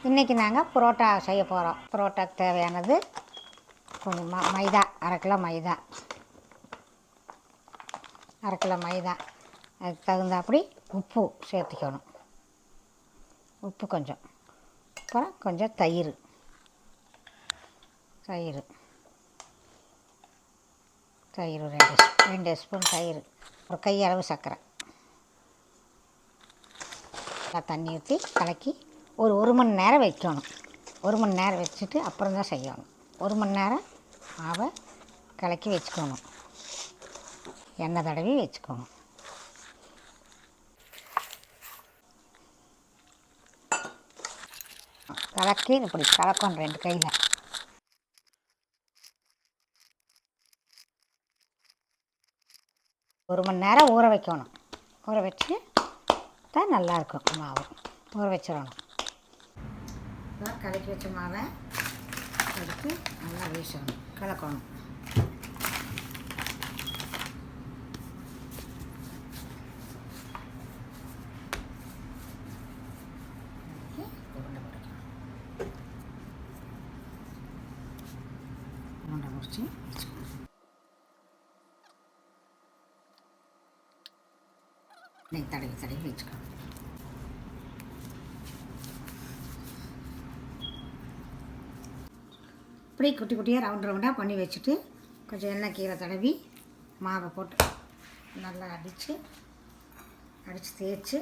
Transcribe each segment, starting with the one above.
இன்றைக்கி நாங்கள் புரோட்டா செய்ய போகிறோம். புரோட்டாக்கு தேவையானது கொஞ்சம் மைதா, அரை கிலோ மைதா, அதுக்கு தகுந்தாப்படி உப்பு சேர்த்துக்கணும். உப்பு கொஞ்சம், அப்புறம் கொஞ்சம் தயிர் 2 ஸ்பூன் தயிர், ஒரு கையளவு சர்க்கரை, தண்ணி ஊற்றி கலக்கி ஒரு மணி நேரம் வைக்கணும். 1 மணி நேரம் வச்சுட்டு அப்புறம் தான் செய்யணும். 1 மணி நேரம் மாவை கலக்கி வச்சுக்கணும். எண்ணெய் தடவி வச்சுக்கணும். கலக்கி இப்படி கலக்கணும் 2 கையில். ஒரு மணி நேரம் ஊற வைக்கணும். ஊற வச்சு தான் நல்லாயிருக்கும். மாவு ஊற வச்சிடணும். கலக்கி வச்ச மாவை எடுத்து நல்லா வீசணும், கலக்கணும். உருண்டை பிடிச்சி வச்சுக்கணும். நெய் தடவி வச்சுக்கணும். இப்படி குட்டி குட்டியாக ரவுண்டாக பண்ணி வச்சுட்டு கொஞ்சம் எண்ணெய் கீரை தடவி மாவை போட்டு நல்லா அடித்து தேய்ச்சி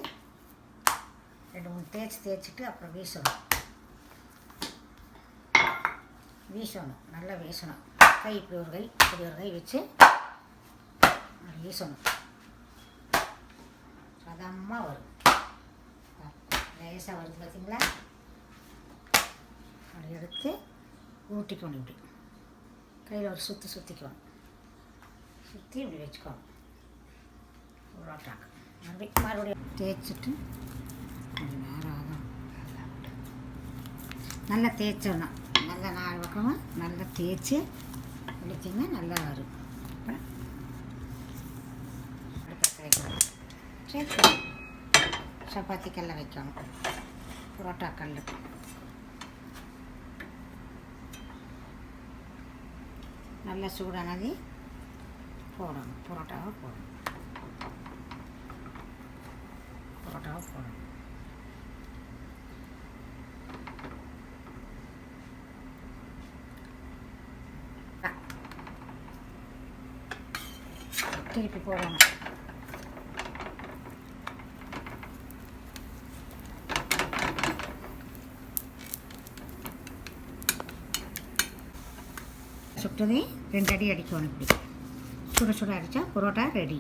2-3 தேய்ச்சிட்டு அப்புறம் வீசணும். நல்லா வீசணும். கை இப்படி ஒரு கை வச்சு வீசணும். சதமாக வரும். லேசாக வருது பார்த்தீங்களா? அப்படி எடுத்து ஊட்டிக்கணும். இப்படி கையில் ஒரு சுற்றிக்கணும். சுற்றி இப்படி வச்சுக்கணும். புரோட்டாக்கு மறுபடியும் தேய்ச்சிட்டு கொஞ்சம் நேரம் ஆகும். நல்லா தேய்ச்சிடணும். நல்லா 4 பக்கமும் நல்லா தேய்ச்சி எடுத்திங்கன்னா நல்லா வரும். வைக்கணும். சப்பாத்தி கல்லை வைக்கணும். புரோட்டா கல் நல்லா சூடானது போடணும். புரோட்டாவை போடணும். திருப்பி போடணும். சுட்டதே 2 அடி அடிக்கணும். இப்படி சுட அடித்தா புரோட்டா ரெடி.